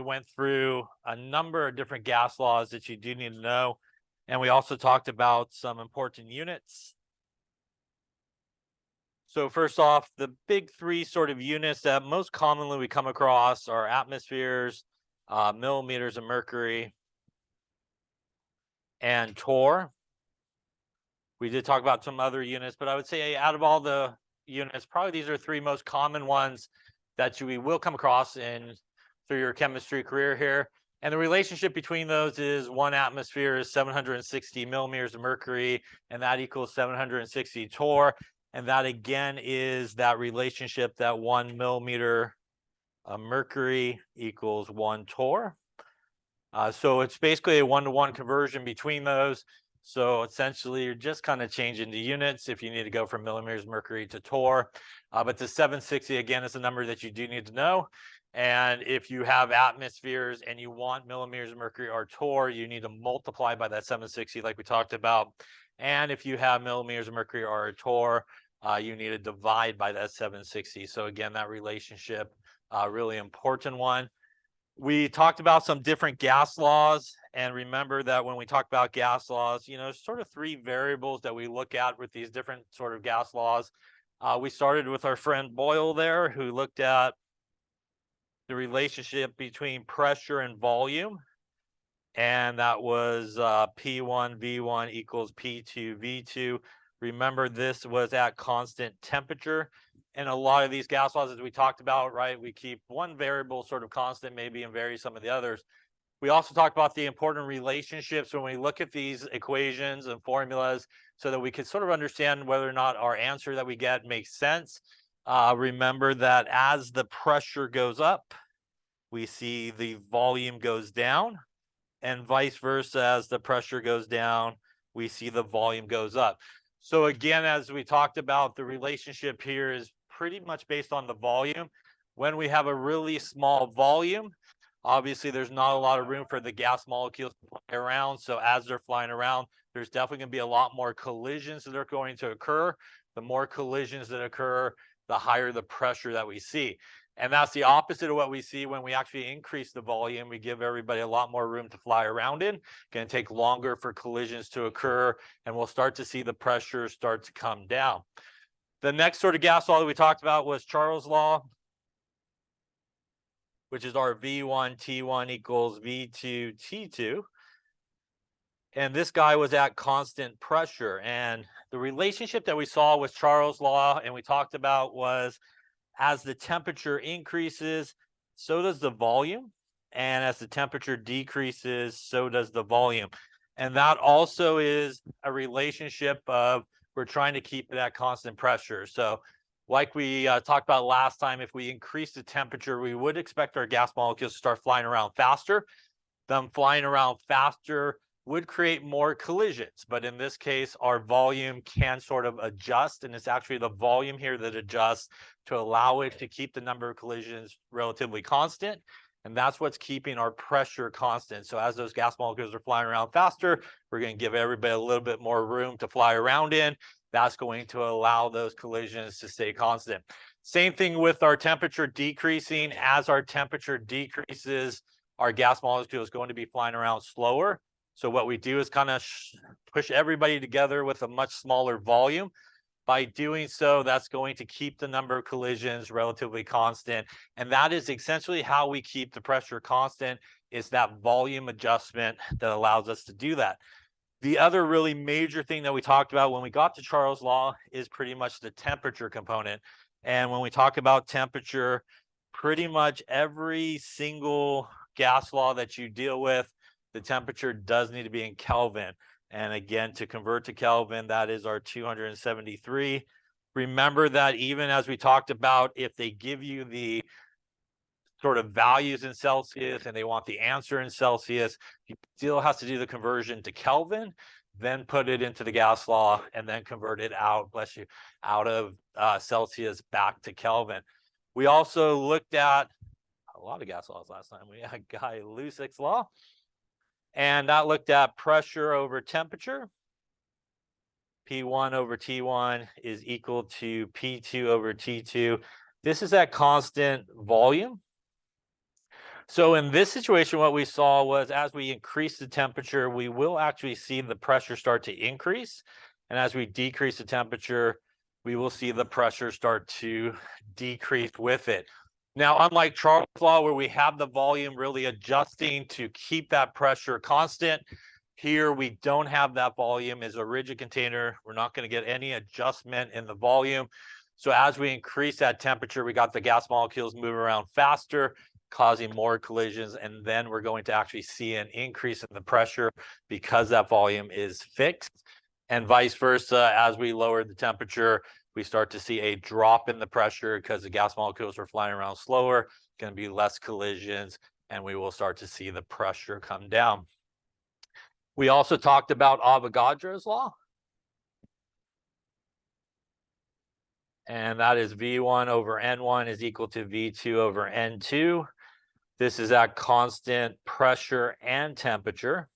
We went through a number of different gas laws that you do need to know. And we also talked about some important units. So first off, the big three sort of units that most commonly we come across are atmospheres, millimeters of mercury, and torr. We did talk about some other units, but I would say out of all the units, probably these are three most common ones that you will come across through your chemistry career here. And the relationship between those is 1 atmosphere is 760 millimeters of mercury, and that equals 760 torr. And that again is that relationship that 1 millimeter of mercury equals 1 torr. So it's basically a 1-to-1 conversion between those. So essentially, you're just kind of changing the units if you need to go from millimeters of mercury to torr. But the 760, again, is a number that you do need to know. And if you have atmospheres and you want millimeters of mercury or torr, you need to multiply by that 760 like we talked about. And if you have millimeters of mercury or torr, you need to divide by that 760. So again, that relationship, really important one. We talked about some different gas laws, and remember that when we talk about gas laws, sort of three variables that we look at with these different sort of gas laws. We started with our friend Boyle there, who looked at the relationship between pressure and volume, and that was P1 V1 equals P2 V2. Remember, this was at constant temperature. And a lot of these gas laws, as we talked about, right, we keep one variable sort of constant, maybe, and vary some of the others. We also talked about the important relationships when we look at these equations and formulas so that we can sort of understand whether or not our answer that we get makes sense. Remember that as the pressure goes up, we see the volume goes down, and vice versa. As the pressure goes down, we see the volume goes up. So again, as we talked about, the relationship here is pretty much based on the volume. When we have a really small volume, obviously there's not a lot of room for the gas molecules to fly around. So as they're flying around, there's definitely going to be a lot more collisions that are going to occur. The more collisions that occur, the higher the pressure that we see. And that's the opposite of what we see when we actually increase the volume. We give everybody a lot more room to fly around in. Going to take longer for collisions to occur, and we'll start to see the pressure start to come down. The next sort of gas law that we talked about was Charles' law, which is our V1 T1 equals V2 T2. And this guy was at constant pressure. And the relationship that we saw with Charles' law and we talked about was as the temperature increases, so does the volume. And as the temperature decreases, so does the volume. And that also is a relationship of we're trying to keep that constant pressure. So like we talked about last time, if we increase the temperature, we would expect our gas molecules to start flying around faster. Them flying around faster would create more collisions. But in this case, our volume can sort of adjust, and it's actually the volume here that adjusts to allow it to keep the number of collisions relatively constant. And that's what's keeping our pressure constant. So as those gas molecules are flying around faster, we're going to give everybody a little bit more room to fly around in. That's going to allow those collisions to stay constant. Same thing with our temperature decreasing. As our temperature decreases, our gas molecule is going to be flying around slower. So what we do is kind of push everybody together with a much smaller volume. By doing so, that's going to keep the number of collisions relatively constant. And that is essentially how we keep the pressure constant, is that volume adjustment that allows us to do that. The other really major thing that we talked about when we got to Charles' law is pretty much the temperature component. And when we talk about temperature, pretty much every single gas law that you deal with, the temperature does need to be in Kelvin. And again, to convert to Kelvin, that is our 273. Remember that even as we talked about, if they give you the sort of values in Celsius and they want the answer in Celsius, you still have to do the conversion to Kelvin, then put it into the gas law, and then convert it out, bless you, out of Celsius back to Kelvin. We also looked at a lot of gas laws last time. We had Guy Lussick's law. And that looked at pressure over temperature. P1 over T1 is equal to P2 over T2. This is at constant volume. So in this situation, what we saw was as we increase the temperature, we will actually see the pressure start to increase. And as we decrease the temperature, we will see the pressure start to decrease with it. Now, unlike Charles' law, where we have the volume really adjusting to keep that pressure constant, here we don't have that volume as a rigid container. We're not going to get any adjustment in the volume. So as we increase that temperature, we got the gas molecules moving around faster, causing more collisions, and then we're going to actually see an increase in the pressure because that volume is fixed, and vice versa. As we lower the temperature, we start to see a drop in the pressure because the gas molecules are flying around slower, going to be less collisions, and we will start to see the pressure come down. We also talked about Avogadro's law, and that is V1 over N1 is equal to V2 over N2. This is at constant pressure and temperature.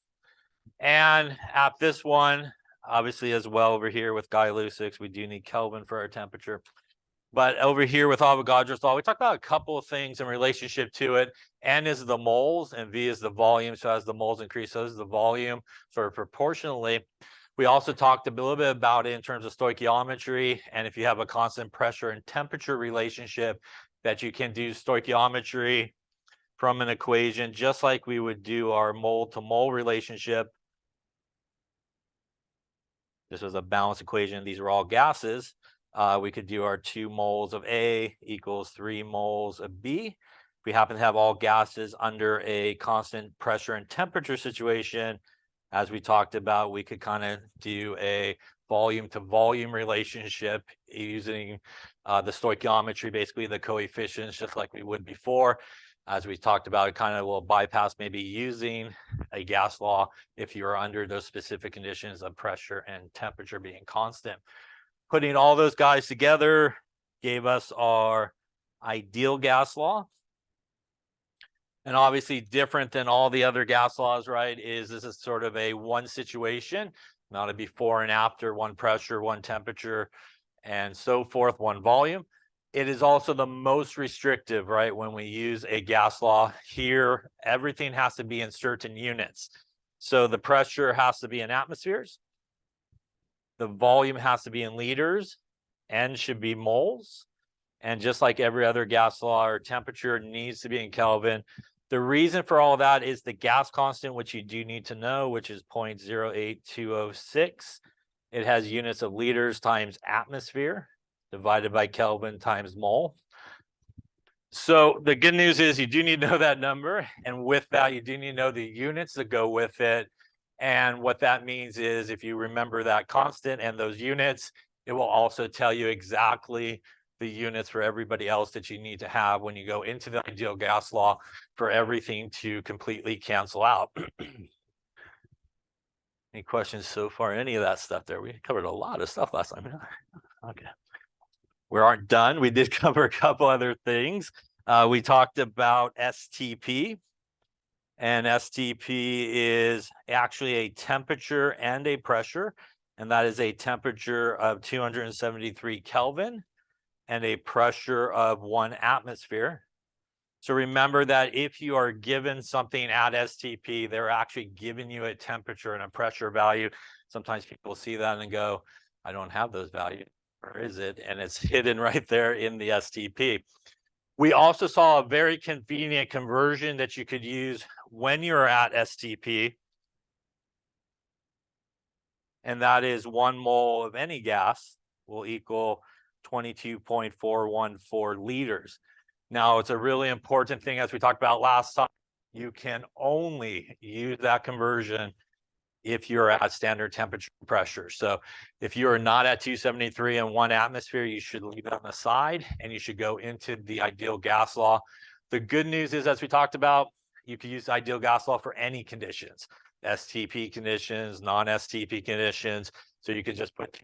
And at this one, obviously as well over here with Guy Lussac's, we do need Kelvin for our temperature. But over here with Avogadro's law, we talked about a couple of things in relationship to it. N is the moles and V is the volume. So as the moles increase, so is the volume sort of proportionally. We also talked a little bit about it in terms of stoichiometry. And if you have a constant pressure and temperature relationship, that you can do stoichiometry from an equation, just like we would do our mole to mole relationship. This was a balanced equation. These are all gases. We could do our 2 moles of A equals 3 moles of B. If we happen to have all gases under a constant pressure and temperature situation, as we talked about, we could kind of do a volume to volume relationship using the stoichiometry, basically the coefficients, just like we would before. As we talked about, it kind of will bypass maybe using a gas law if you are under those specific conditions of pressure and temperature being constant. Putting all those guys together gave us our ideal gas law. And obviously different than all the other gas laws, right, is this is sort of a one situation, not a before and after, one pressure, one temperature, and so forth, one volume. It is also the most restrictive, right? When we use a gas law here, everything has to be in certain units. So the pressure has to be in atmospheres. The volume has to be in liters. N should be moles. And just like every other gas law, our temperature needs to be in Kelvin. The reason for all that is the gas constant, which you do need to know, which is 0.08206. It has units of liters times atmosphere divided by Kelvin times mole. So the good news is you do need to know that number. And with that, you do need to know the units that go with it. And what that means is if you remember that constant and those units, it will also tell you exactly the units for everybody else that you need to have when you go into the ideal gas law for everything to completely cancel out. Any questions so far? Any of that stuff there? We covered a lot of stuff last time. Okay. We aren't done. We did cover a couple other things. We talked about STP. And STP is actually a temperature and a pressure. And that is a temperature of 273 Kelvin and a pressure of 1 atmosphere. So remember that if you are given something at STP, they're actually giving you a temperature and a pressure value. Sometimes people see that and go, I don't have those values. Where is it? And it's hidden right there in the STP. We also saw a very convenient conversion that you could use when you're at STP. And that is 1 mole of any gas will equal 22.414 liters. Now, it's a really important thing, as we talked about last time, you can only use that conversion if you're at standard temperature and pressure. So if you are not at 273 and 1 atmosphere, you should leave it on the side and you should go into the ideal gas law. The good news is, as we talked about, you can use the ideal gas law for any conditions, STP conditions, non-STP conditions. So you could just put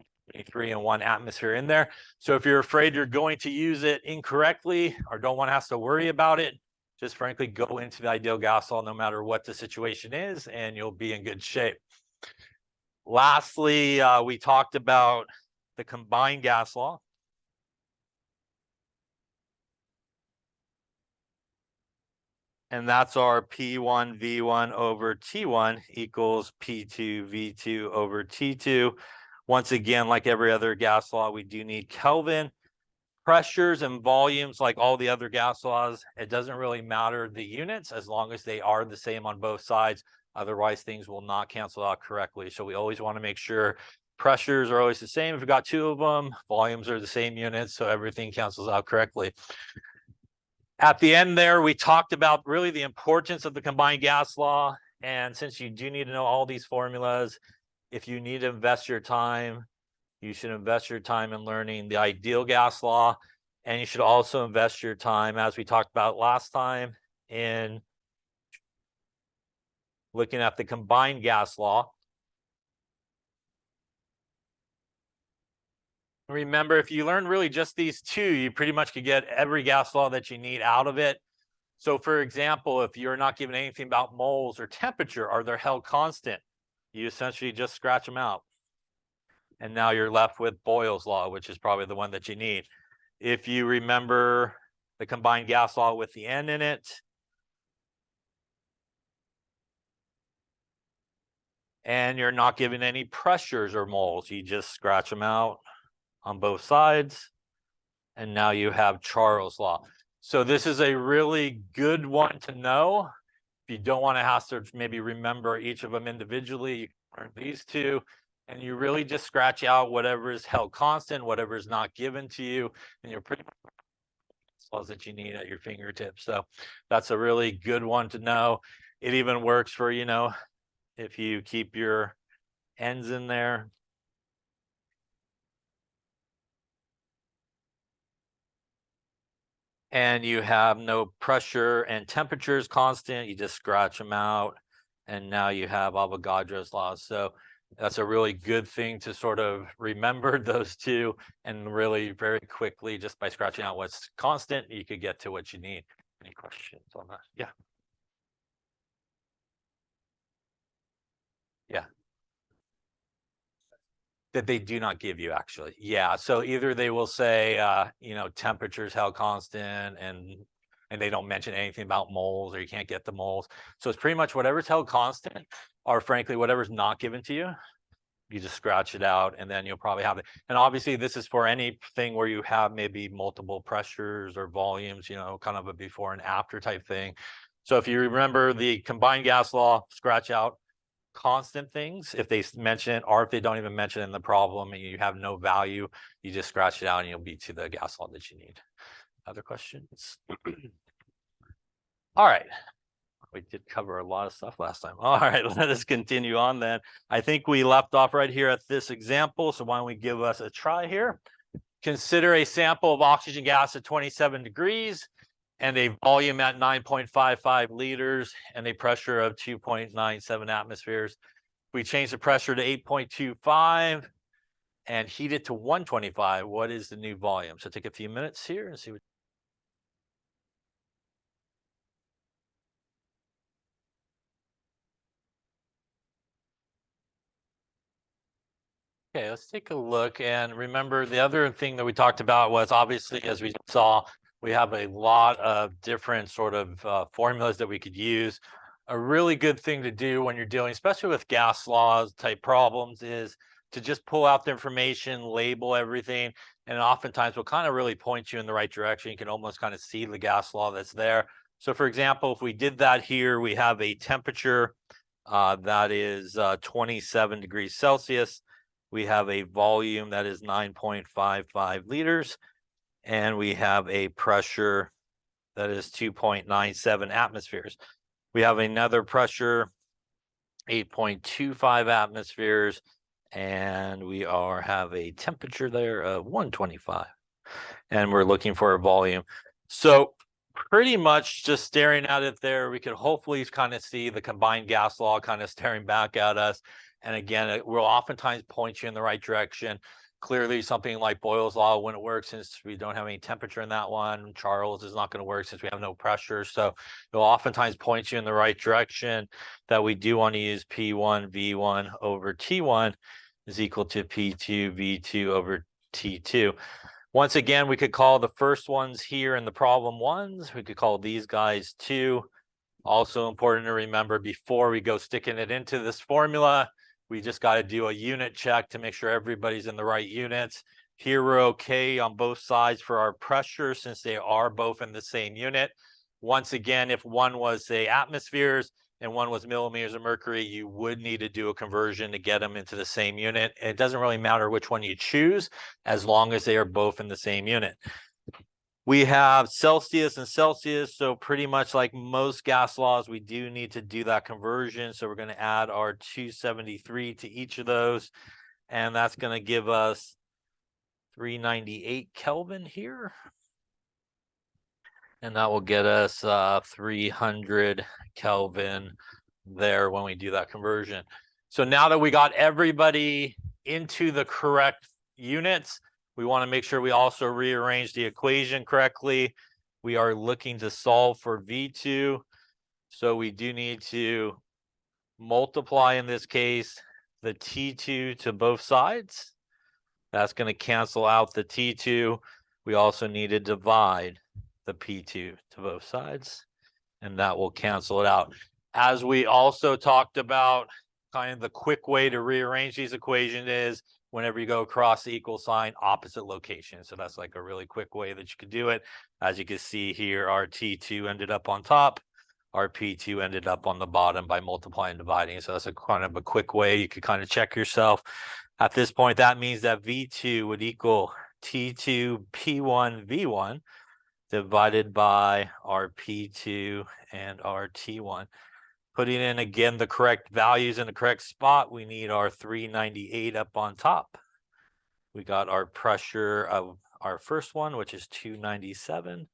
3 and 1 atmosphere in there. So if you're afraid you're going to use it incorrectly or don't want to have to worry about it, just frankly go into the ideal gas law no matter what the situation is, and you'll be in good shape. Lastly, we talked about the combined gas law. And that's our P1 V1 over T1 equals P2 V2 over T2. Once again, like every other gas law, we do need Kelvin. Pressures and volumes, like all the other gas laws, it doesn't really matter the units as long as they are the same on both sides. Otherwise, things will not cancel out correctly. So we always want to make sure pressures are always the same. If we've got two of them, volumes are the same units, so everything cancels out correctly. At the end there, we talked about really the importance of the combined gas law. And since you do need to know all these formulas, if you need to invest your time, you should invest your time in learning the ideal gas law. And you should also invest your time, as we talked about last time, in looking at the combined gas law. Remember, if you learn really just these two, you pretty much could get every gas law that you need out of it. So for example, if you're not given anything about moles or temperature, are they held constant? You essentially just scratch them out. And now you're left with Boyle's law, which is probably the one that you need. If you remember the combined gas law with the N in it, and you're not given any pressures or moles, you just scratch them out on both sides. And now you have Charles' law. So this is a really good one to know. If you don't want to have to maybe remember each of them individually, you can learn these two, and you really just scratch out whatever is held constant, whatever is not given to you, and you're pretty much laws that you need at your fingertips. So that's a really good one to know. It even works for, if you keep your ends in there. And you have no pressure and temperatures constant, you just scratch them out. And now you have Avogadro's law. So that's a really good thing to sort of remember those two, and really very quickly, just by scratching out what's constant, you could get to what you need. Any questions on that? Yeah. Yeah. That they do not give you, actually. Yeah. So either they will say, temperature's held constant, and they don't mention anything about moles, or you can't get the moles. So it's pretty much whatever's held constant, or frankly, whatever's not given to you, you just scratch it out, and then you'll probably have it. And obviously this is for anything where you have maybe multiple pressures or volumes, kind of a before and after type thing. So if you remember the combined gas law, scratch out constant things if they mention it, or if they don't even mention it in the problem and you have no value, you just scratch it out and you'll be to the gas law that you need. Other questions? All right. We did cover a lot of stuff last time. All right, let us continue on then. I think we left off right here at this example. So why don't we give us a try here? Consider a sample of oxygen gas at 27 degrees and a volume at 9.55 liters and a pressure of 2.97 atmospheres. We change the pressure to 8.25 and heat it to 125. What is the new volume? So take a few minutes here and see what. Okay, let's take a look. And remember, the other thing that we talked about was, obviously, as we saw, we have a lot of different sort of formulas that we could use. A really good thing to do when you're dealing, especially with gas laws type problems, is to just pull out the information, label everything, and oftentimes will kind of really point you in the right direction. You can almost kind of see the gas law that's there. So for example, if we did that here, we have a temperature that is 27 degrees Celsius. We have a volume that is 9.55 liters, and we have a pressure that is 2.97 atmospheres. We have another pressure, 8.25 atmospheres, and we have a temperature there of 125, and we're looking for a volume. So pretty much just staring at it there, we could hopefully kind of see the combined gas law kind of staring back at us. And again, it will oftentimes point you in the right direction. Clearly, something like Boyle's law wouldn't work since we don't have any temperature in that one. Charles is not going to work since we have no pressure. So it'll oftentimes point you in the right direction, that we do want to use P1 V1 over T1 is equal to P2 V2 over T2. Once again, we could call the first ones here in the problem ones. We could call these guys 2 Also important to remember before we go sticking it into this formula, we just got to do a unit check to make sure everybody's in the right units. Here we're okay on both sides for our pressure since they are both in the same unit. Once again, if one was say atmospheres and one was millimeters of mercury, you would need to do a conversion to get them into the same unit. It doesn't really matter which one you choose as long as they are both in the same unit. We have Celsius and Celsius, so pretty much like most gas laws, we do need to do that conversion. So we're going to add our 273 to each of those, and that's going to give us 398 Kelvin here. And that will get us 300 Kelvin there when we do that conversion. So now that we got everybody into the correct units, we want to make sure we also rearrange the equation correctly. We are looking to solve for V2. So we do need to multiply, in this case, the T2 to both sides. That's going to cancel out the T2. We also need to divide the P2 to both sides, and that will cancel it out. As we also talked about, kind of the quick way to rearrange these equations is whenever you go across the equal sign, opposite location. So that's like a really quick way that you could do it. As you can see here, our T2 ended up on top. Our P2 ended up on the bottom by multiplying and dividing. So that's a kind of a quick way you could kind of check yourself. At this point, that means that V2 would equal T2 P1 V1 divided by our P2 and our T1. Putting in again the correct values in the correct spot, we need our 398 up on top. We got our pressure of our first one, which is 297.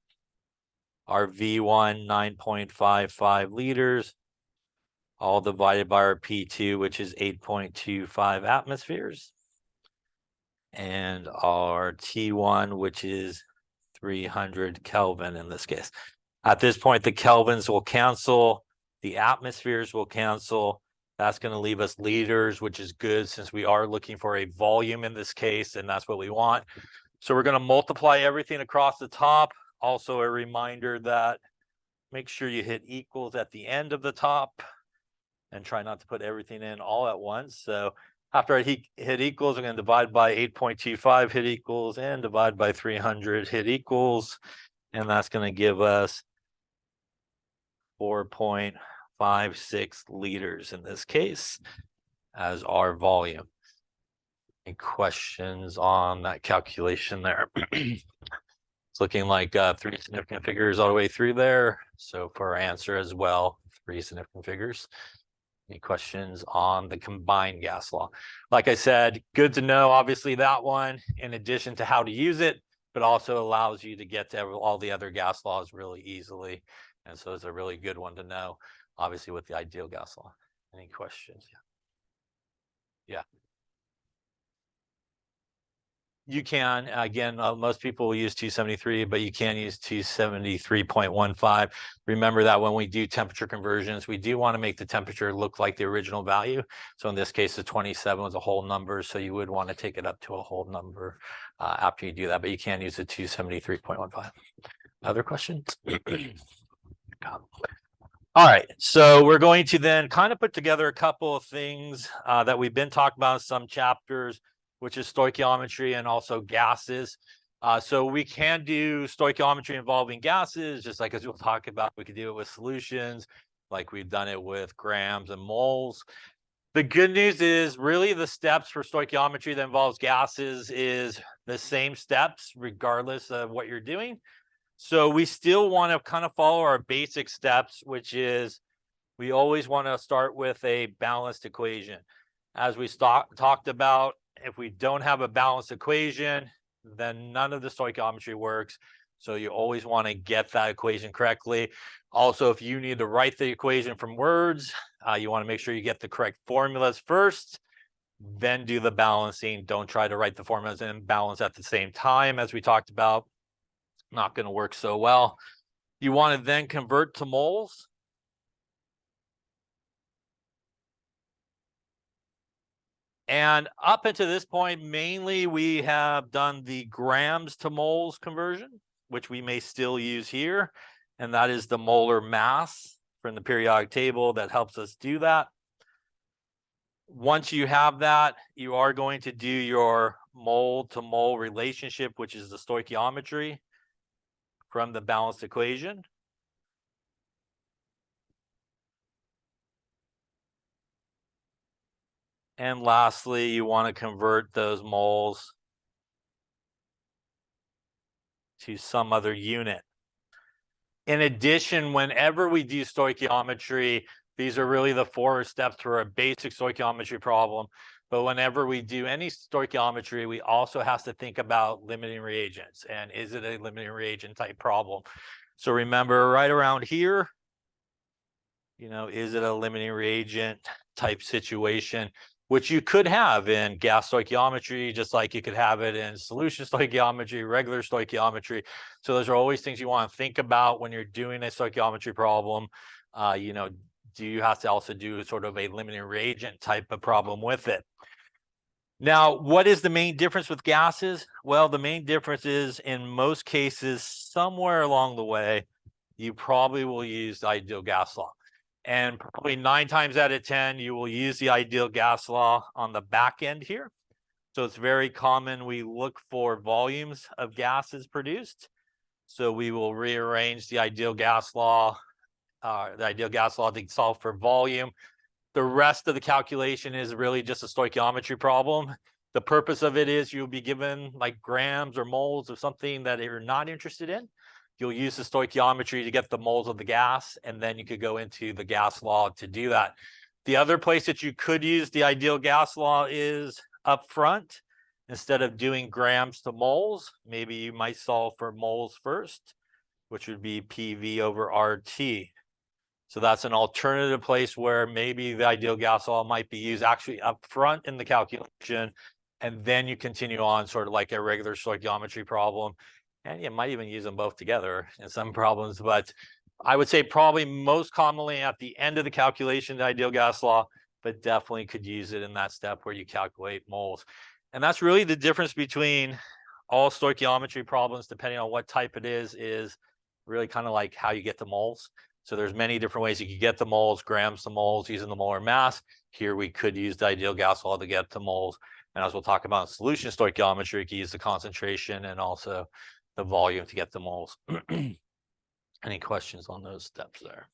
Our V1, 9.55 liters, all divided by our P2, which is 8.25 atmospheres. And our T1, which is 300 Kelvin in this case. At this point, the Kelvins will cancel, the atmospheres will cancel. That's going to leave us liters, which is good since we are looking for a volume in this case, and that's what we want. So we're going to multiply everything across the top. Also a reminder that make sure you hit equals at the end of the top and try not to put everything in all at once. So after I hit equals, I'm going to divide by 8.25, hit equals, and divide by 300, hit equals. And that's going to give us 4.56 liters in this case as our volume. Any questions on that calculation there? It's looking like 3 significant figures all the way through there. So for our answer as well, 3 significant figures. Any questions on the combined gas law? Like I said, good to know, obviously, that one, in addition to how to use it, but also allows you to get to all the other gas laws really easily. And so it's a really good one to know, obviously, with the ideal gas law. Any questions? Yeah. You can, again, most people will use 273, but you can use 273.15. Remember that when we do temperature conversions, we do want to make the temperature look like the original value. So in this case, the 27 was a whole number, so you would want to take it up to a whole number after you do that, but you can use the 273.15. Other questions? All right, so we're going to then kind of put together a couple of things that we've been talking about in some chapters, which is stoichiometry and also gases. So we can do stoichiometry involving gases, just like as we'll talk about, we could do it with solutions, like we've done it with grams and moles. The good news is really the steps for stoichiometry that involves gases is the same steps, regardless of what you're doing. So we still want to kind of follow our basic steps, which is we always want to start with a balanced equation. As we talked about, if we don't have a balanced equation, then none of the stoichiometry works. So you always want to get that equation correctly. Also, if you need to write the equation from words, you want to make sure you get the correct formulas first, then do the balancing. Don't try to write the formulas and balance at the same time, as we talked about. Not going to work so well. You want to then convert to moles. And up until this point, mainly we have done the grams to moles conversion, which we may still use here. And that is the molar mass from the periodic table that helps us do that. Once you have that, you are going to do your mole to mole relationship, which is the stoichiometry from the balanced equation. And lastly, you want to convert those moles to some other unit. In addition, whenever we do stoichiometry, these are really the 4 steps for a basic stoichiometry problem. But whenever we do any stoichiometry, we also have to think about limiting reagents. And is it a limiting reagent type problem? So remember right around here, is it a limiting reagent type situation, which you could have in gas stoichiometry, just like you could have it in solution stoichiometry, regular stoichiometry. So those are always things you want to think about when you're doing a stoichiometry problem. Do you have to also do sort of a limiting reagent type of problem with it? Now, what is the main difference with gases? Well, the main difference is in most cases, somewhere along the way, you probably will use the ideal gas law. And probably 9 times out of 10, you will use the ideal gas law on the back end here. So it's very common we look for volumes of gases produced. So we will rearrange the ideal gas law to solve for volume. The rest of the calculation is really just a stoichiometry problem. The purpose of it is you'll be given like grams or moles of something that you're not interested in. You'll use the stoichiometry to get the moles of the gas, and then you could go into the gas law to do that. The other place that you could use the ideal gas law is up front. Instead of doing grams to moles, maybe you might solve for moles first, which would be PV over RT. So that's an alternative place where maybe the ideal gas law might be used actually up front in the calculation, and then you continue on sort of like a regular stoichiometry problem. And you might even use them both together in some problems, but I would say probably most commonly at the end of the calculation, the ideal gas law, but definitely could use it in that step where you calculate moles. And that's really the difference between all stoichiometry problems, depending on what type it is really kind of like how you get the moles. So there's many different ways you could get the moles, grams to moles using the molar mass. Here we could use the ideal gas law to get the moles. And as we'll talk about in solution stoichiometry, you can use the concentration and also the volume to get the moles. Any questions on those steps there?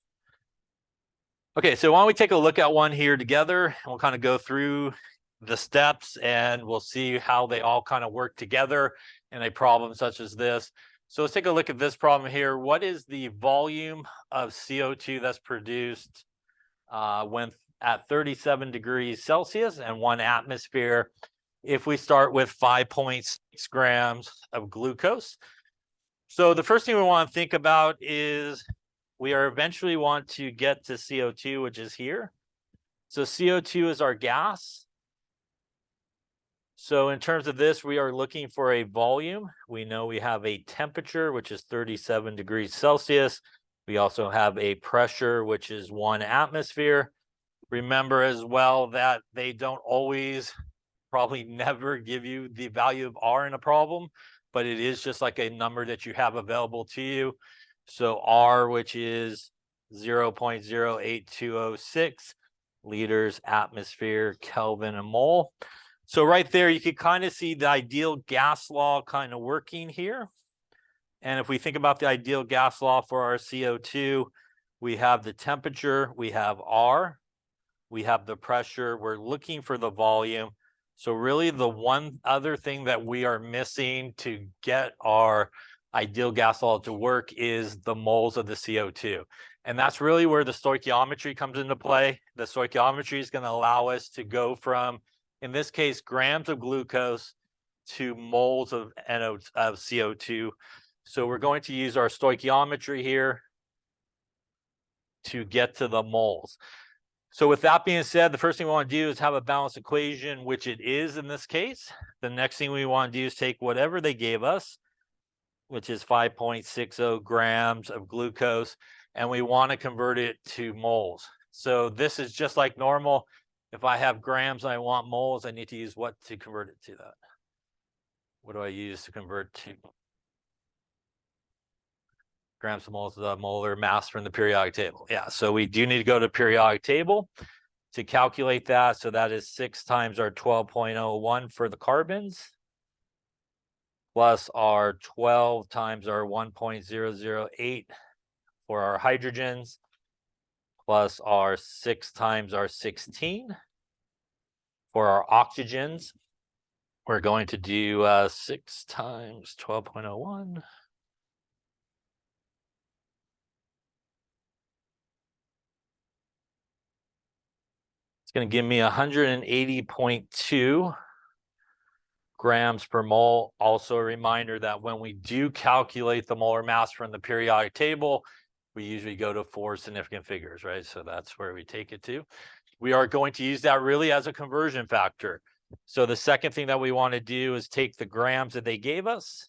Okay, so why don't we take a look at one here together, and we'll kind of go through the steps and we'll see how they all kind of work together in a problem such as this. So let's take a look at this problem here. What is the volume of CO2 that's produced when at 37 degrees Celsius and 1 atmosphere if we start with 5.6 grams of glucose? So the first thing we want to think about is we are eventually want to get to CO2, which is here. So CO2 is our gas. So in terms of this, we are looking for a volume. We know we have a temperature, which is 37 degrees Celsius. We also have a pressure, which is 1 atmosphere. Remember as well that they don't always, probably never give you the value of R in a problem, but it is just like a number that you have available to you. So R, which is 0.08206 liters, atmosphere, Kelvin, and mole. So right there, you can kind of see the ideal gas law kind of working here. And if we think about the ideal gas law for our CO2, we have the temperature, we have R, we have the pressure, we're looking for the volume. So really the one other thing that we are missing to get our ideal gas law to work is the moles of the CO2. And that's really where the stoichiometry comes into play. The stoichiometry is going to allow us to go from, in this case, grams of glucose to moles of CO2. So we're going to use our stoichiometry here to get to the moles. So with that being said, the first thing we want to do is have a balanced equation, which it is in this case. The next thing we want to do is take whatever they gave us, which is 5.60 grams of glucose, and we want to convert it to moles. So this is just like normal. If I have grams and I want moles, I need to use what to convert it to that? What do I use to convert to? grams per mole is the molar mass from the periodic table. Yeah, so we do need to go to periodic table to calculate that. So that is 6 times our 12.01 for the carbons, plus our 12 times our 1.008 for our hydrogens, plus our 6 times our 16 for our oxygens. We're going to do 6 times 12.01. It's going to give me 180.2 grams per mole. Also a reminder that when we do calculate the molar mass from the periodic table, we usually go to 4 significant figures, right? So that's where we take it to. We are going to use that really as a conversion factor. So the second thing that we want to do is take the grams that they gave us.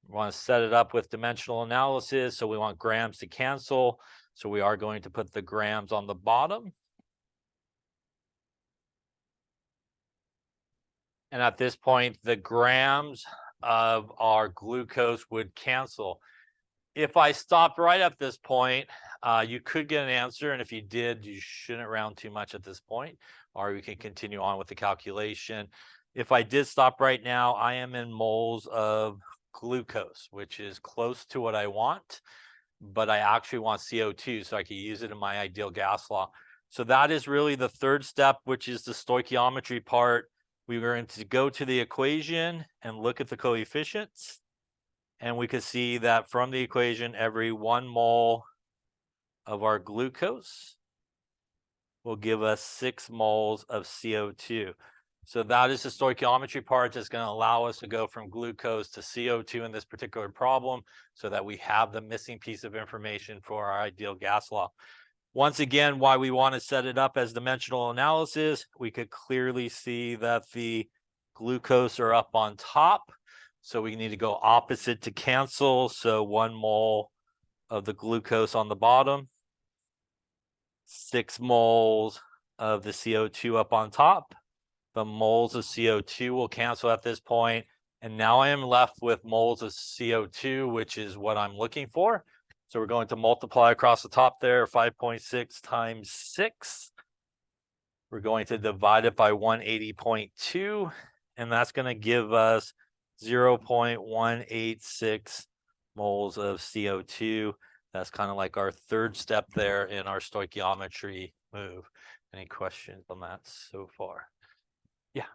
We want to set it up with dimensional analysis. So we want grams to cancel. So we are going to put the grams on the bottom. And at this point, the grams of our glucose would cancel. If I stopped right at this point, you could get an answer. And if you did, you shouldn't round too much at this point, or we can continue on with the calculation. If I did stop right now, I am in moles of glucose, which is close to what I want, but I actually want CO2, so I can use it in my ideal gas law. So that is really the third step, which is the stoichiometry part. We're going to go to the equation and look at the coefficients. And we can see that from the equation, every 1 mole of our glucose will give us 6 moles of CO2. So that is the stoichiometry part that's going to allow us to go from glucose to CO2 in this particular problem, so that we have the missing piece of information for our ideal gas law. Once again, why we want to set it up as dimensional analysis, we could clearly see that the glucose are up on top. So we need to go opposite to cancel. So 1 mole of the glucose on the bottom, 6 moles of the CO2 up on top. The moles of CO2 will cancel at this point. And now I am left with moles of CO2, which is what I'm looking for. So we're going to multiply across the top there, 5.6 times 6. We're going to divide it by 180.2, and that's going to give us 0.186 moles of CO2. That's kind of like our third step there in our stoichiometry move. Any questions on that so far? Yeah.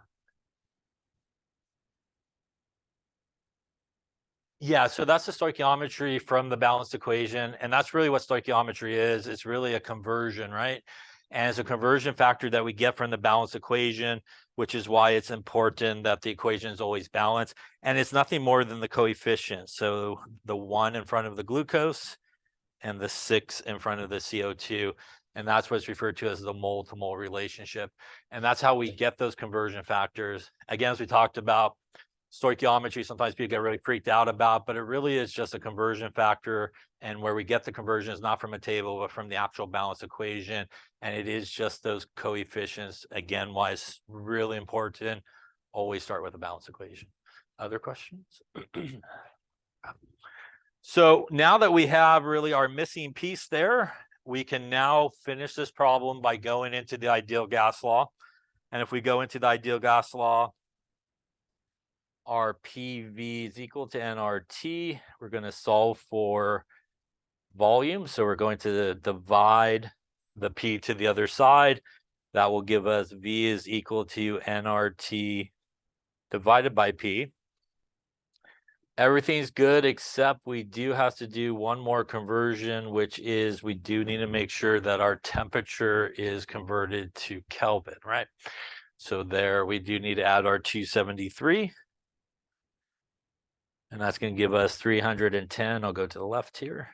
Yeah, so that's the stoichiometry from the balanced equation. And that's really what stoichiometry is. It's really a conversion, right? And it's a conversion factor that we get from the balanced equation, which is why it's important that the equation is always balanced. And it's nothing more than the coefficients. So the 1 in front of the glucose and the 6 in front of the CO2. And that's what's referred to as the mole to mole relationship. And that's how we get those conversion factors. Again, as we talked about, stoichiometry, sometimes people get really freaked out about, but it really is just a conversion factor. And where we get the conversion is not from a table, but from the actual balanced equation. And it is just those coefficients. Again, why it's really important. Always start with a balanced equation. Other questions? So now that we have really our missing piece there, we can now finish this problem by going into the ideal gas law. And if we go into the ideal gas law, our PV is equal to nRT. We're going to solve for volume. So we're going to divide the P to the other side. That will give us V is equal to nRT divided by P. Everything's good, except we do have to do one more conversion, which is we do need to make sure that our temperature is converted to Kelvin, right? So there we do need to add our 273. And that's going to give us 310. I'll go to the left here.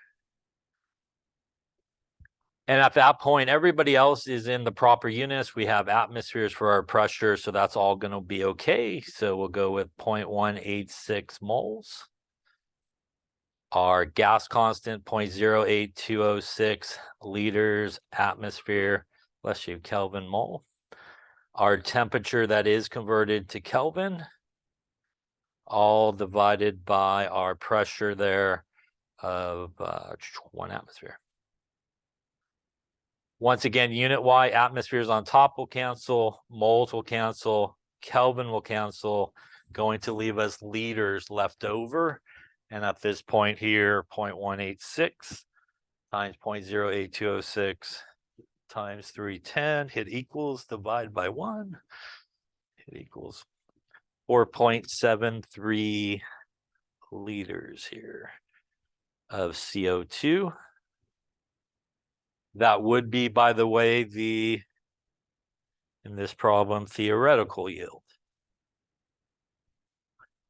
And at that point, everybody else is in the proper units. We have atmospheres for our pressure, so that's all going to be okay. So we'll go with 0.186 moles. Our gas constant, 0.08206 liters atmosphere, bless you, Kelvin mole. Our temperature that is converted to Kelvin, all divided by our pressure there of 1 atmosphere. Once again, unit Y, atmospheres on top will cancel, moles will cancel, Kelvin will cancel, going to leave us liters left over. And at this point here, 0.186 times 0.08206 times 310, hit equals, divide by 1, hit equals 4.73 liters here of CO2. That would be, by the way, in this problem, theoretical yield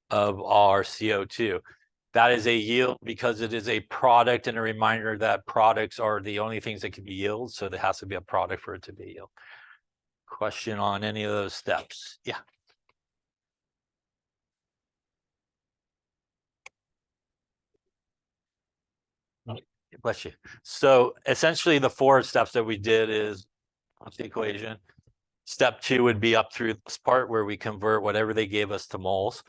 of our CO2. That is a yield because it is a product, and a reminder that products are the only things that can be yield, so there has to be a product for it to be yield. Question on any of those steps? Yeah. Bless you. So essentially the 4 steps that we did is the equation. Step 2 would be up through this part where we convert whatever they gave us to moles.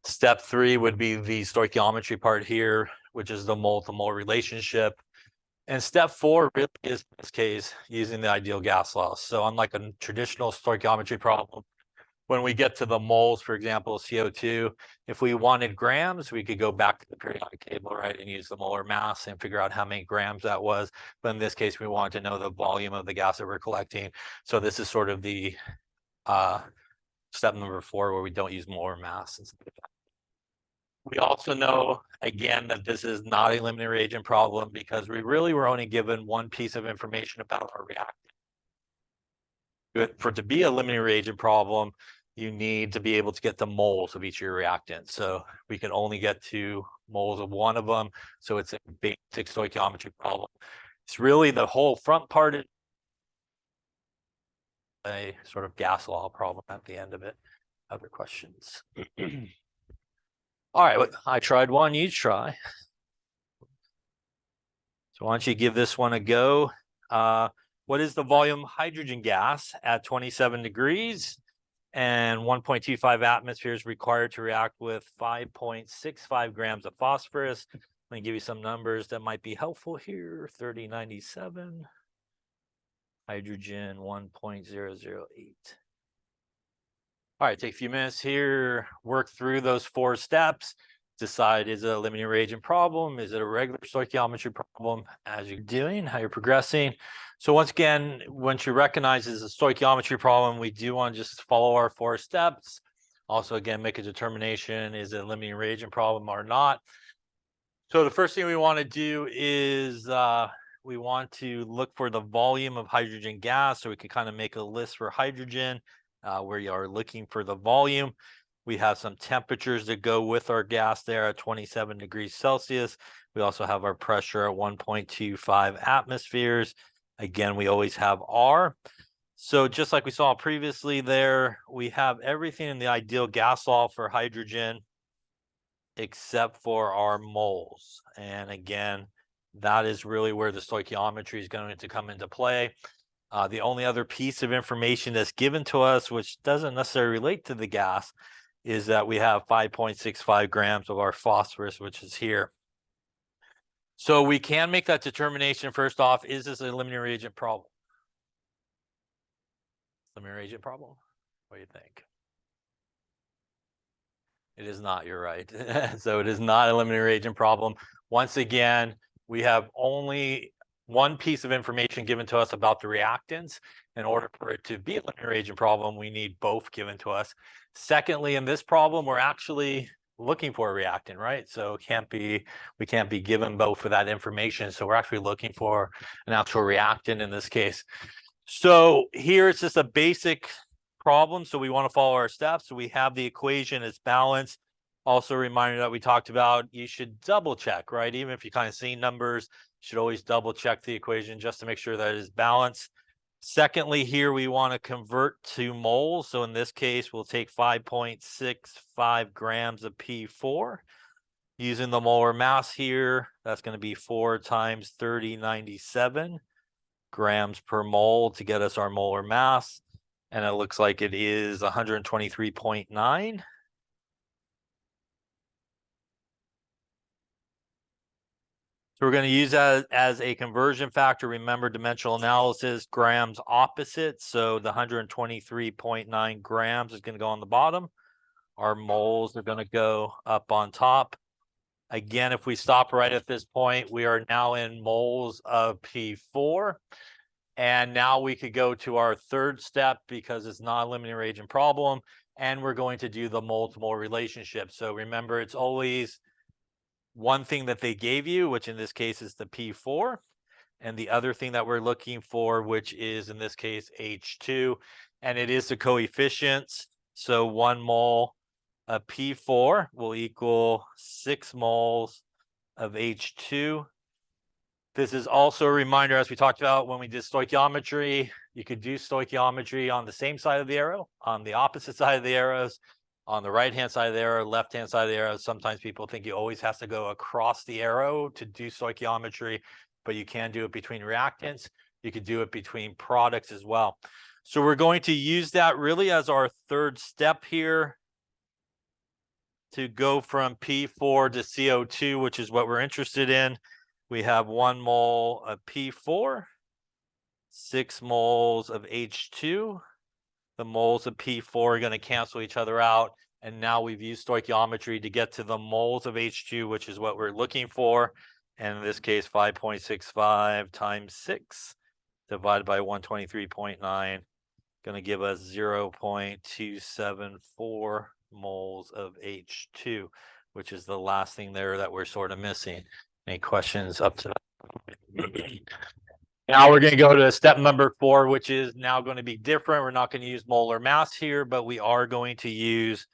Step 3 would be the stoichiometry part here, which is the mole to mole relationship. And step 4 really is, in this case, using the ideal gas law. So unlike a traditional stoichiometry problem, when we get to the moles, for example, CO2, if we wanted grams, we could go back to the periodic table, right, and use the molar mass and figure out how many grams that was. But in this case, we want to know the volume of the gas that we're collecting. So this is sort of the step number 4, where we don't use molar mass and stuff like that. We also know, again, that this is not a limiting reagent problem because we really were only given one piece of information about our reactant. For it to be a limiting reagent problem, you need to be able to get the moles of each of your reactants. So we can only get to moles of one of them. So it's a basic stoichiometry problem. It's really the whole front part is a sort of gas law problem at the end of it. Other questions? All right, I tried one, you try. So why don't you give this one a go? What is the volume hydrogen gas at 27 degrees and 1.25 atmospheres required to react with 5.65 grams of phosphorus? Let me give you some numbers that might be helpful here. 3097, hydrogen 1.008. All right, take a few minutes here, work through those 4 steps. Decide, is it a limiting reagent problem? Is it a regular stoichiometry problem? As you're doing, how you're progressing. So once again, once you recognize it's a stoichiometry problem, we do want to just follow our 4 steps. Also, again, make a determination, is it a limiting reagent problem or not? So the first thing we want to do is we want to look for the volume of hydrogen gas, so we can kind of make a list for hydrogen where you are looking for the volume. We have some temperatures that go with our gas there at 27 degrees Celsius. We also have our pressure at 1.25 atmospheres. Again, we always have R. So just like we saw previously there, we have everything in the ideal gas law for hydrogen except for our moles. And again, that is really where the stoichiometry is going to come into play. The only other piece of information that's given to us, which doesn't necessarily relate to the gas, is that we have 5.65 grams of our phosphorus, which is here. So we can make that determination. First off, is this a limiting reagent problem? Limiting reagent problem? What do you think? It is not, you're right. So it is not a limiting reagent problem. Once again, we have only one piece of information given to us about the reactants. In order for it to be a limiting reagent problem, we need both given to us. Secondly, in this problem, we're actually looking for a reactant, right? So we can't be given both of that information. So we're actually looking for an actual reactant in this case. So here it's just a basic problem. So we want to follow our steps. So we have the equation as balanced. Also a reminder that we talked about, you should double check, right? Even if you kind of see numbers, you should always double check the equation just to make sure that it is balanced. Secondly, here we want to convert to moles. So in this case, we'll take 5.65 grams of P4. Using the molar mass here, that's going to be 4 times 3097 grams per mole to get us our molar mass. And it looks like it is 123.9. So we're going to use that as a conversion factor. Remember, dimensional analysis, grams opposite. So the 123.9 grams is going to go on the bottom. Our moles are going to go up on top. Again, if we stop right at this point, we are now in moles of P4. And now we could go to our third step because it's not a limiting reagent problem. And we're going to do the mole-to-mole relationship. So remember, it's always one thing that they gave you, which in this case is the P4. And the other thing that we're looking for, which is in this case H2. And it is the coefficients. So 1 mole of P4 will equal 6 moles of H2. This is also a reminder, as we talked about when we did stoichiometry, you could do stoichiometry on the same side of the arrow, on the opposite side of the arrows, on the right-hand side of the arrow, left-hand side of the arrow. Sometimes people think you always have to go across the arrow to do stoichiometry, but you can do it between reactants. You could do it between products as well. So we're going to use that really as our third step here to go from P4 to CO2, which is what we're interested in. We have 1 mole of P4, 6 moles of H2. The moles of P4 are going to cancel each other out. And now we've used stoichiometry to get to the moles of H2, which is what we're looking for. And in this case, 5.65 times 6 divided by 123.9, going to give us 0.274 moles of H2, which is the last thing there that we're sort of missing. Any questions up to that? Now we're going to go to step number 4, which is now going to be different. We're not going to use molar mass here, but we are going to use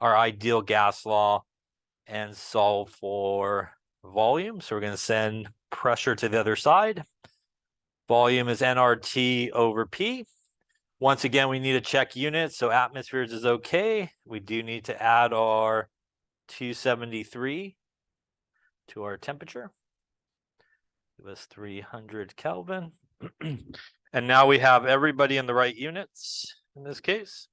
our ideal gas law and solve for volume. So we're going to send pressure to the other side. Volume is nRT over P. Once again, we need to check units. So atmospheres is okay. We do need to add our 273 to our temperature. Give us 300 Kelvin. And now we have everybody in the right units in this case.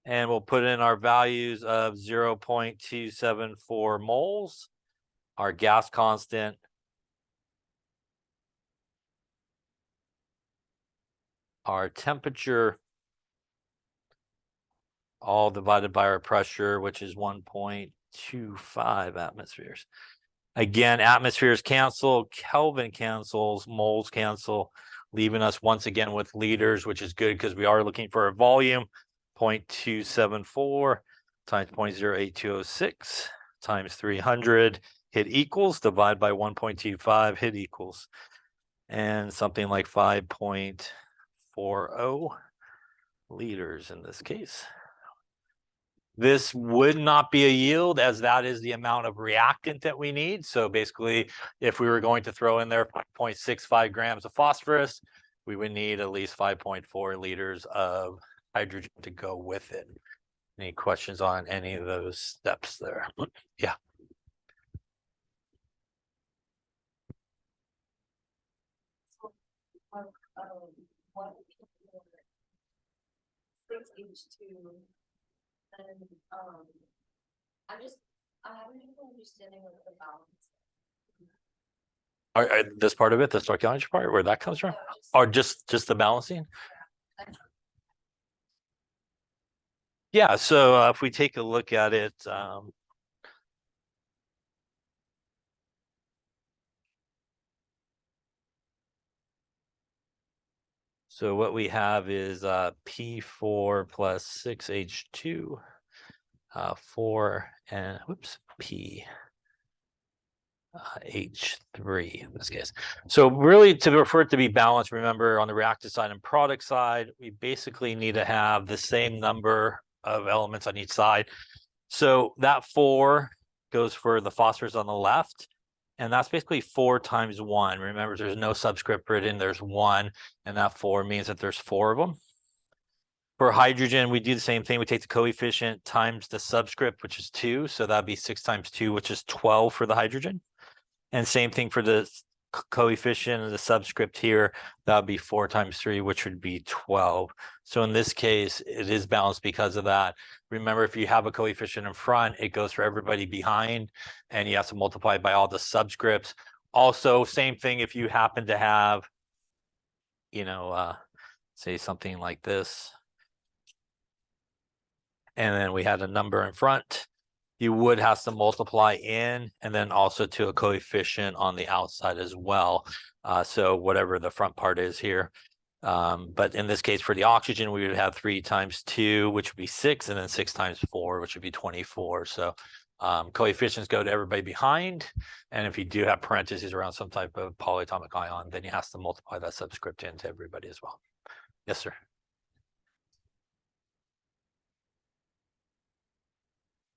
And we'll put in our values of 0.274 moles, our gas constant, our temperature, all divided by our pressure, which is 1.25 atmospheres. Again, atmospheres cancel, Kelvin cancels, moles cancel, leaving us once again with liters, which is good because we are looking for a volume. 0.274 times 0.08206 times 300, hit equals, divide by 1.25, hit equals. And something like 5.40 liters in this case. This would not be a yield, as that is the amount of reactant that we need. So basically, if we were going to throw in there 0.65 grams of phosphorus, we would need at least 5.4 liters of hydrogen to go with it. Any questions on any of those steps there? Yeah. What H2 and I haven't had an understanding of the balance. This part of it, the stoichiometry part, where that comes from, or just the balancing? Yeah. So if we take a look at it, so what we have is P4 plus 6H2, 4 and P H3 in this case. So really, for it to be balanced, remember on the reactive side and product side, we basically need to have the same number of elements on each side. So that 4 goes for the phosphorus on the left. And that's basically 4 times 1. Remember, there's no subscript written, there's 1, and that 4 means that there's 4 of them. For hydrogen, we do the same thing. We take the coefficient times the subscript, which is 2. So that'd be 6 times 2, which is 12 for the hydrogen. And same thing for the coefficient of the subscript here, that would be 4 times 3, which would be 12. So in this case, it is balanced because of that. Remember, if you have a coefficient in front, it goes for everybody behind, and you have to multiply it by all the subscripts. Also, same thing if you happen to have, you know, say something like this, and then we had a number in front, you would have to multiply in and then also to a coefficient on the outside as well. So whatever the front part is here. But in this case, for the oxygen, we would have 3 times 2, which would be 6, and then 6 times 4, which would be 24. So coefficients go to everybody behind. And if you do have parentheses around some type of polyatomic ion, then you have to multiply that subscript into everybody as well. Yes, sir.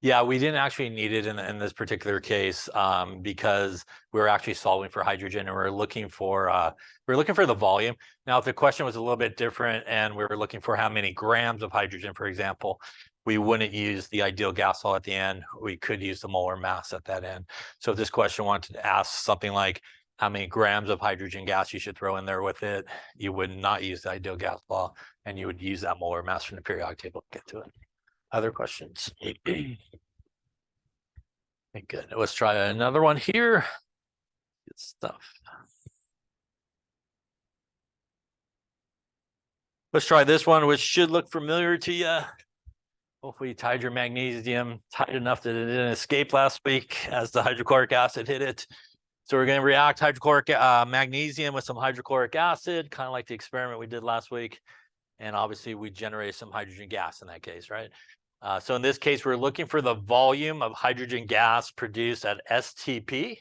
Yeah, we didn't actually need it in this particular case because we were actually solving for hydrogen, and we were looking for the volume. Now, if the question was a little bit different and we were looking for how many grams of hydrogen, for example, we wouldn't use the ideal gas law at the end. We could use the molar mass at that end. So if this question wanted to ask something like how many grams of hydrogen gas you should throw in there with it, you would not use the ideal gas law, and you would use that molar mass from the periodic table to get to it. Other questions? Okay, good. Let's try another one here. Good stuff. Let's try this one, which should look familiar to you. Hopefully you tied your magnesium tight enough that it didn't escape last week as the hydrochloric acid hit it. So we're going to react hydrochloric magnesium with some hydrochloric acid, kind of like the experiment we did last week. And obviously we generated some hydrogen gas in that case, right? So in this case, we're looking for the volume of hydrogen gas produced at STP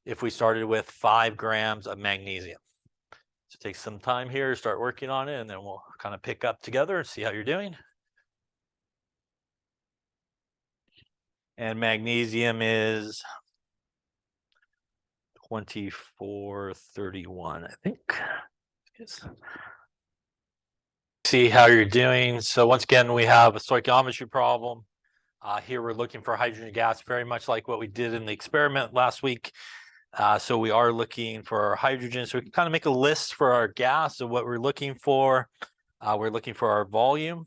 if we started with 5 grams of magnesium. So take some time here, start working on it, and then we'll kind of pick up together and see how you're doing. And magnesium is 2431, I think. See how you're doing. So once again, we have a stoichiometry problem. Here we're looking for hydrogen gas, very much like what we did in the experiment last week. So we are looking for our hydrogen. So we can kind of make a list for our gas of what we're looking for. We're looking for our volume.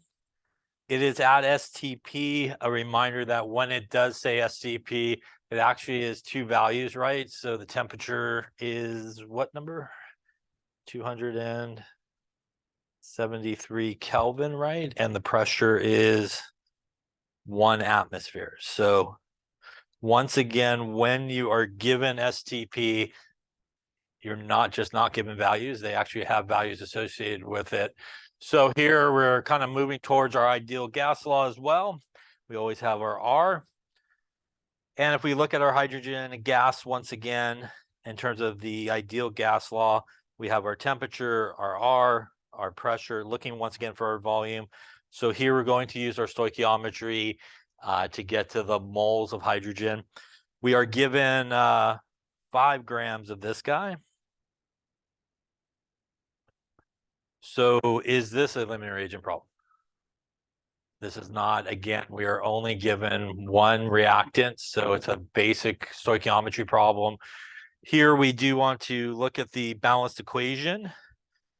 It is at STP. A reminder that when it does say STP, it actually is 2 values, right? So the temperature is what number? 273 Kelvin, right? And the pressure is 1 atmosphere. So once again, when you are given STP, you're not just not given values, they actually have values associated with it. So here we're kind of moving towards our ideal gas law as well. We always have our R. And if we look at our hydrogen gas once again, in terms of the ideal gas law, we have our temperature, our R, our pressure, looking once again for our volume. So here we're going to use our stoichiometry to get to the moles of hydrogen. We are given 5 grams of this guy. So is this a limiting reagent problem? This is not. Again, we are only given 1 reactant, so it's a basic stoichiometry problem. Here we do want to look at the balanced equation,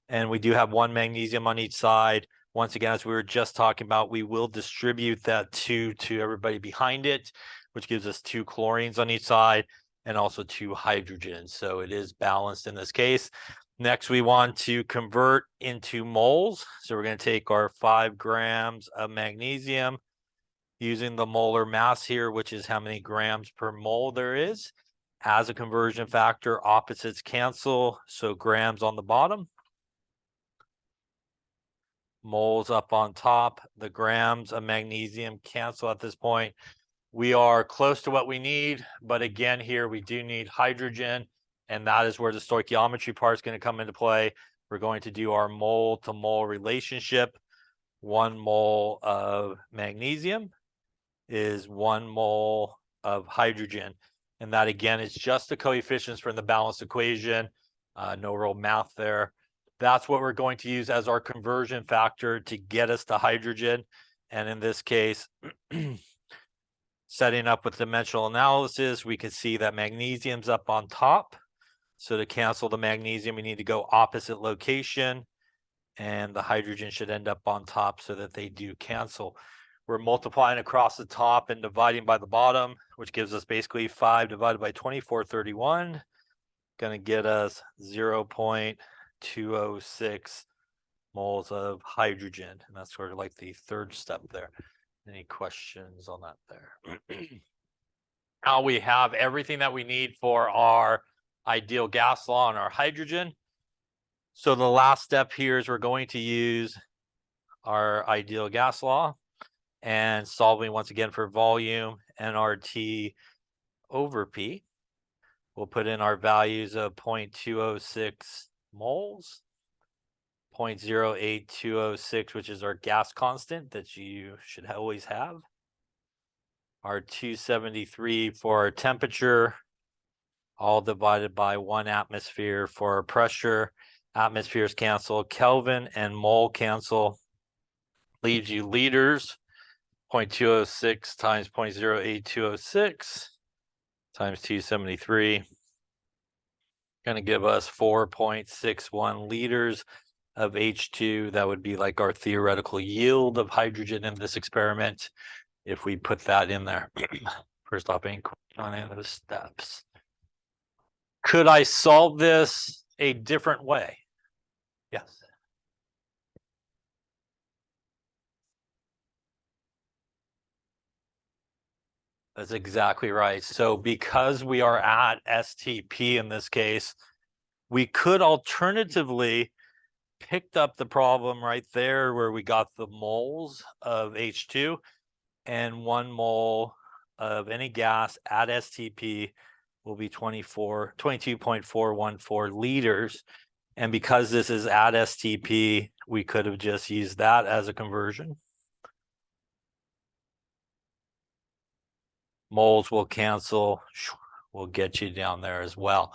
and we do have 1 magnesium on each side. Once again, as we were just talking about, we will distribute that 2 to everybody behind it, which gives us 2 chlorines on each side and also 2 hydrogens. So it is balanced in this case. Next, we want to convert into moles. So we're going to take our 5 grams of magnesium using the molar mass here, which is how many grams per mole there is. As a conversion factor, opposites cancel. So grams on the bottom, moles up on top. The grams of magnesium cancel at this point. We are close to what we need, but again, here we do need hydrogen, and that is where the stoichiometry part is going to come into play. We're going to do our mole to mole relationship. 1 mole of magnesium is 1 mole of hydrogen. And that again is just the coefficients from the balanced equation. No real math there. That's what we're going to use as our conversion factor to get us to hydrogen. And in this case, setting up with dimensional analysis, we can see that magnesium's up on top. So to cancel the magnesium, we need to go opposite location, and the hydrogen should end up on top so that they do cancel. We're multiplying across the top and dividing by the bottom, which gives us basically 5 divided by 2431. Going to get us 0.206 moles of hydrogen. And that's sort of like the third step there. Any questions on that there? Now we have everything that we need for our ideal gas law and our hydrogen. So the last step here is we're going to use our ideal gas law and solving once again for volume nRT over P. We'll put in our values of 0.206 moles, 0.08206, which is our gas constant that you should always have. Our 273 for our temperature, all divided by 1 atmosphere for our pressure. Atmospheres cancel, Kelvin and mole cancel, leaves you liters. 0.206 times 0.08206 times 273. Going to give us 4.61 liters of H2. That would be like our theoretical yield of hydrogen in this experiment if we put that in there. First off, any question on any of the steps? Could I solve this a different way? Yes. That's exactly right. So because we are at STP in this case, we could alternatively picked up the problem right there where we got the moles of H2, and 1 mole of any gas at STP will be 22.414 liters. And because this is at STP, we could have just used that as a conversion. Moles will cancel, we'll get you down there as well.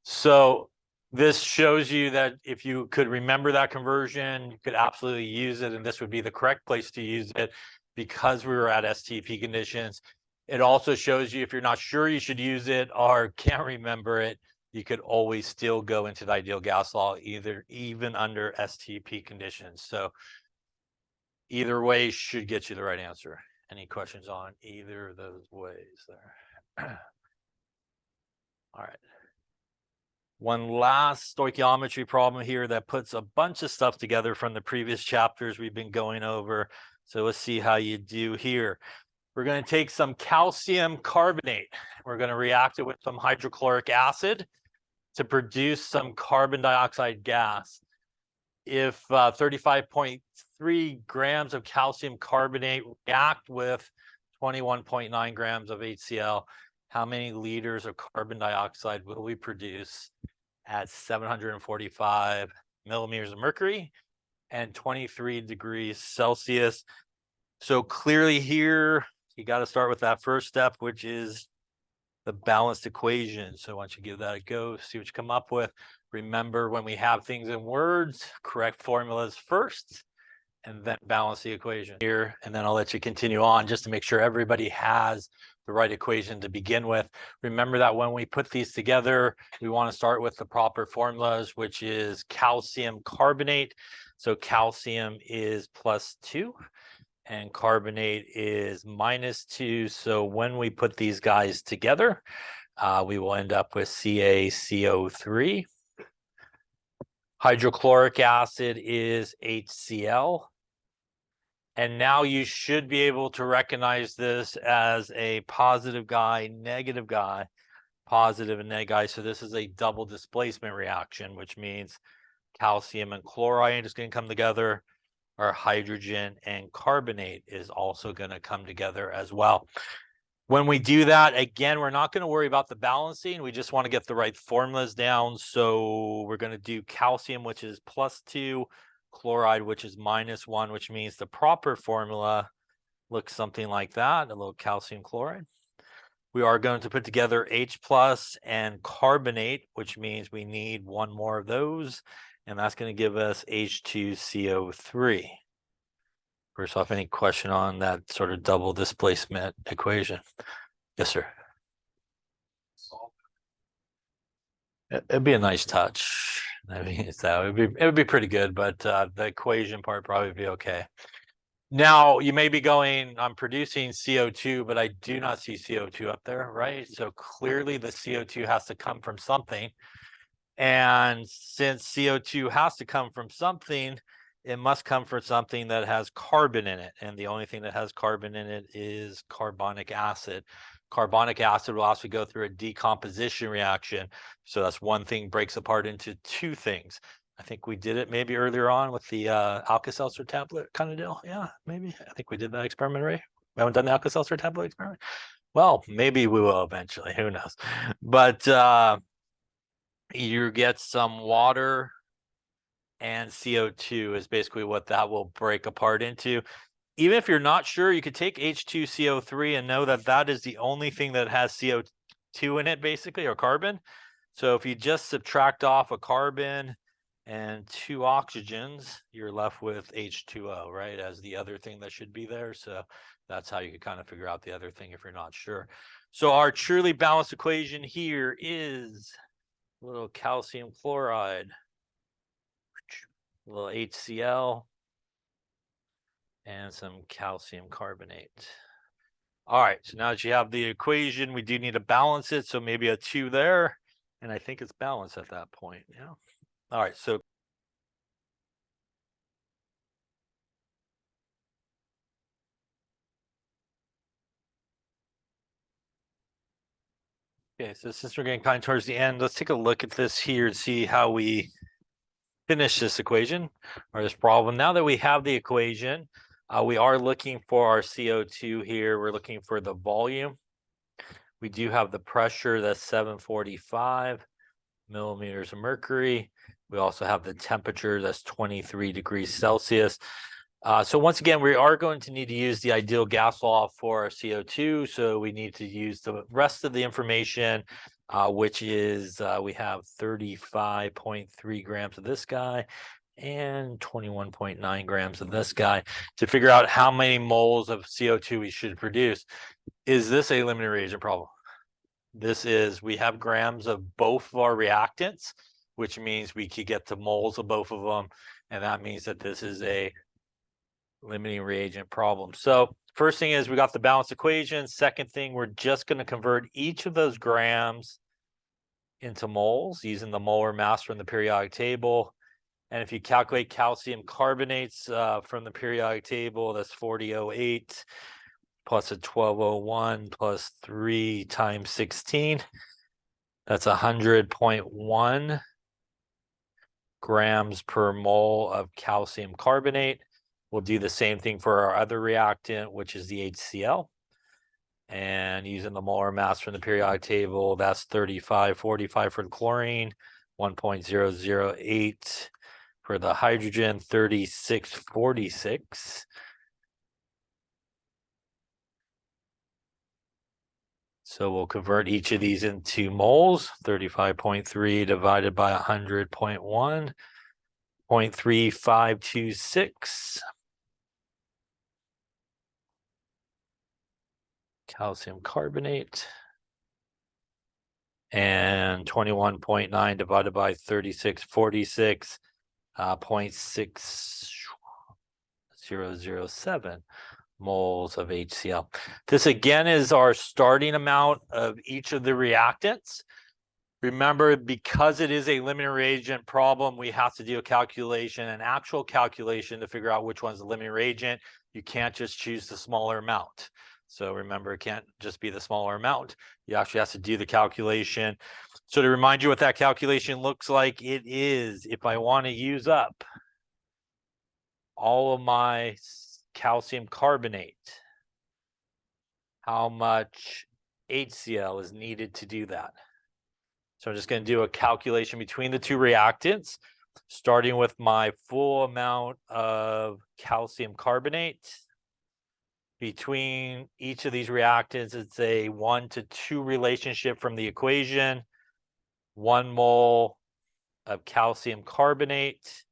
So this shows you that if you could remember that conversion, you could absolutely use it, and this would be the correct place to use it because we were at STP conditions. It also shows you if you're not sure you should use it or can't remember it, you could always still go into the ideal gas law, even under STP conditions. So either way should get you the right answer. Any questions on either of those ways there? All right. One last stoichiometry problem here that puts a bunch of stuff together from the previous chapters we've been going over. So let's see how you do here. We're going to take some calcium carbonate. We're going to react it with some hydrochloric acid to produce some carbon dioxide gas. If 35.3 grams of calcium carbonate react with 21.9 grams of HCl, how many liters of carbon dioxide will we produce at 745 millimeters of mercury and 23 degrees Celsius? So clearly here, you got to start with that first step, which is the balanced equation. So why don't you give that a go, see what you come up with. Remember, when we have things in words, correct formulas first, and then balance the equation here. And then I'll let you continue on just to make sure everybody has the right equation to begin with. Remember that when we put these together, we want to start with the proper formulas, which is calcium carbonate. So calcium is +2 and carbonate is -2. So when we put these guys together, we will end up with CaCO3. Hydrochloric acid is HCl. And now you should be able to recognize this as a positive guy, negative guy, positive and negative guy. So this is a double displacement reaction, which means calcium and chloride is going to come together. Our hydrogen and carbonate is also going to come together as well. When we do that, again, we're not going to worry about the balancing. We just want to get the right formulas down. So we're going to do calcium, which is +2, chloride, which is -1, which means the proper formula looks something like that, a little calcium chloride. We are going to put together H+ and carbonate, which means we need 1 more of those, and that's going to give us H2CO3. First off, any question on that sort of double displacement equation? Yes, sir. It'd be a nice touch. I mean, so it would be pretty good, but the equation part probably be okay. Now you may be going, I'm producing CO2, but I do not see CO2 up there, right? So clearly the CO2 has to come from something. And since CO2 has to come from something, it must come from something that has carbon in it. And the only thing that has carbon in it is carbonic acid. Carbonic acid will also go through a decomposition reaction. So that's one thing breaks apart into two things. I think we did it maybe earlier on with the Alka-Seltzer tablet kind of deal. Yeah, maybe. I think we did that experiment, right? We haven't done the Alka-Seltzer tablet experiment. Well, maybe we will eventually. Who knows? But you get some water and CO2 is basically what that will break apart into. Even if you're not sure, you could take H2CO3 and know that that is the only thing that has CO2 in it, basically, or carbon. So if you just subtract off a carbon and two oxygens, you're left with H2O, right, as the other thing that should be there. So that's how you can kind of figure out the other thing if you're not sure. So our truly balanced equation here is a little calcium chloride, a little HCl, and some calcium carbonate. All right, so now that you have the equation, we do need to balance it. So maybe a 2 there, and I think it's balanced at that point. Yeah. All right, so okay, so since we're getting kind of towards the end, let's take a look at this here and see how we finish this equation or this problem. Now that we have the equation, we are looking for our CO2 here. We're looking for the volume. We do have the pressure, that's 745 millimeters of mercury. We also have the temperature, that's 23 degrees Celsius. So once again, we are going to need to use the ideal gas law for our CO2. So we need to use the rest of the information, which is we have 35.3 grams of this guy and 21.9 grams of this guy to figure out how many moles of CO2 we should produce. Is this a limiting reagent problem? This is, we have grams of both of our reactants, which means we could get to moles of both of them. And that means that this is a limiting reagent problem. So first thing is we got the balanced equation. Second thing, we're just going to convert each of those grams into moles using the molar mass from the periodic table. And if you calculate calcium carbonates from the periodic table, that's 4008 plus a 1201 plus 3 times 16. That's 100.1 grams per mole of calcium carbonate. We'll do the same thing for our other reactant, which is the HCl. And using the molar mass from the periodic table, that's 3545 for the chlorine, 1.008 for the hydrogen, 3646. So we'll convert each of these into moles. 35.3 divided by 100.1, 0.3526. Calcium carbonate. And 21.9 divided by 3646, 0.6007 moles of HCl. This again is our starting amount of each of the reactants. Remember, because it is a limiting reagent problem, we have to do a calculation, an actual calculation to figure out which one's the limiting reagent. You can't just choose the smaller amount. So remember, it can't just be the smaller amount. You actually have to do the calculation. So to remind you what that calculation looks like, it is, if I want to use up all of my calcium carbonate, how much HCl is needed to do that? So I'm just going to do a calculation between the two reactants, starting with my full amount of calcium carbonate. Between each of these reactants, it's a 1-to-2 relationship from the equation. 1 mole of calcium carbonate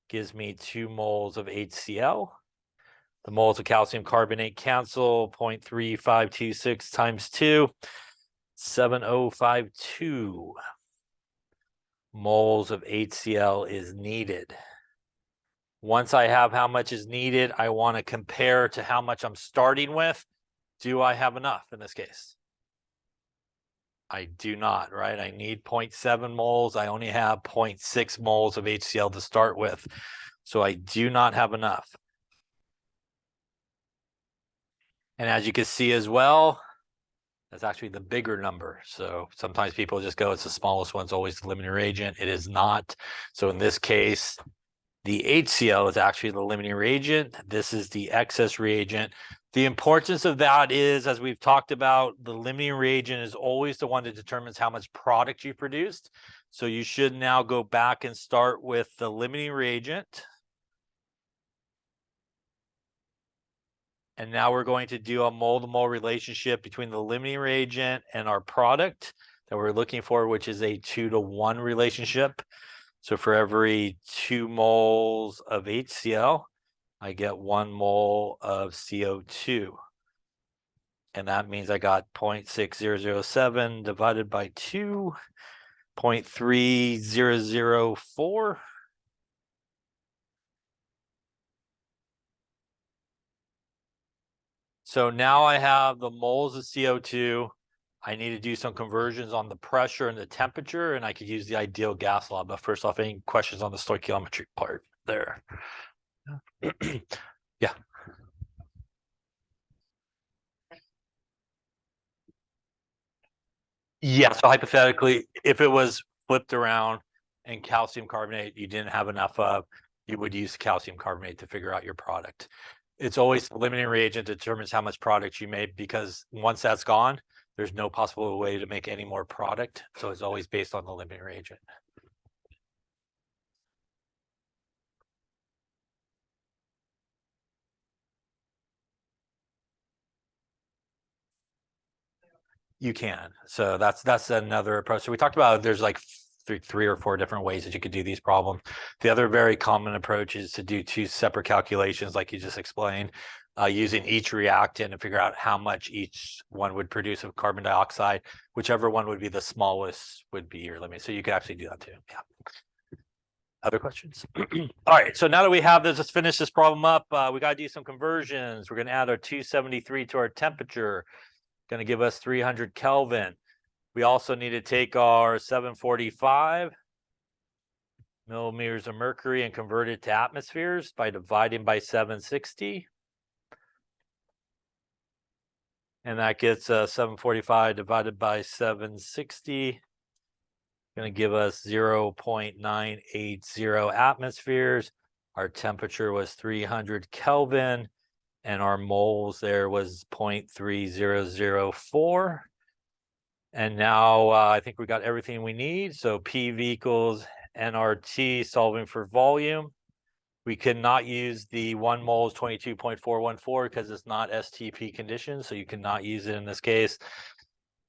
gives me 2 moles of HCl. The moles of calcium carbonate cancel, 0.3526 times 2, 7052. moles of HCl is needed. Once I have how much is needed, I want to compare to how much I'm starting with. Do I have enough in this case? I do not, right? I need 0.7 moles. I only have 0.6 moles of HCl to start with. So I do not have enough. And as you can see as well, that's actually the bigger number. So sometimes people just go, it's the smallest one's always the limiting reagent. It is not. So in this case, the HCl is actually the limiting reagent. This is the excess reagent. The importance of that is, as we've talked about, the limiting reagent is always the one that determines how much product you produced. So you should now go back and start with the limiting reagent. And now we're going to do a mole-to-mole relationship between the limiting reagent and our product that we're looking for, which is a 2-to-1 relationship. So for every 2 moles of HCl, I get 1 mole of CO2. And that means I got 0.6007 divided by 2, 0.3004. So now I have the moles of CO2. I need to do some conversions on the pressure and the temperature, and I could use the ideal gas law. But first off, any questions on the stoichiometry part there? Yeah. Yeah, so hypothetically, if it was flipped around and calcium carbonate you didn't have enough of, you would use calcium carbonate to figure out your product. It's always the limiting reagent determines how much product you made, because once that's gone, there's no possible way to make any more product. So it's always based on the limiting reagent. You can. So that's another approach. So we talked about there's like three or four different ways that you could do these problems. The other very common approach is to do 2 separate calculations, like you just explained, using each reactant and figure out how much each one would produce of carbon dioxide. Whichever one would be the smallest would be your limit. So you could actually do that too. Yeah. Other questions? All right, so now that we have this, let's finish this problem up. We got to do some conversions. We're going to add our 273 to our temperature. Going to give us 300 Kelvin. We also need to take our 745 millimeters of mercury and convert it to atmospheres by dividing by 760. And that gets 745 divided by 760. Going to give us 0.980 atmospheres. Our temperature was 300 Kelvin. And our moles there was 0.3004. And now I think we got everything we need. So PV equals nRT solving for volume. We cannot use the 1 mole is 22.414 because it's not STP condition. So you cannot use it in this case.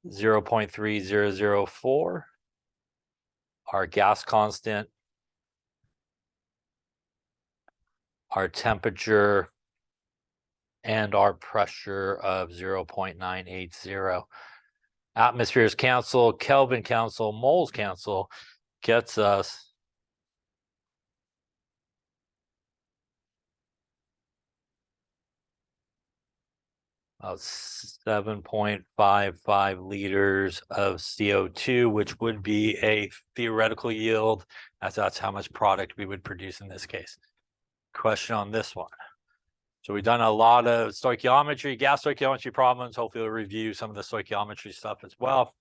0.3004. Our gas constant. Our temperature. And our pressure of 0.980. Atmospheres cancel, Kelvin cancel, moles cancel, gets us about 7.55 liters of CO2, which would be a theoretical yield, as that's how much product we would produce in this case. Question on this one. So we've done a lot of stoichiometry, gas stoichiometry problems. Hopefully we'll review some of the stoichiometry stuff as well.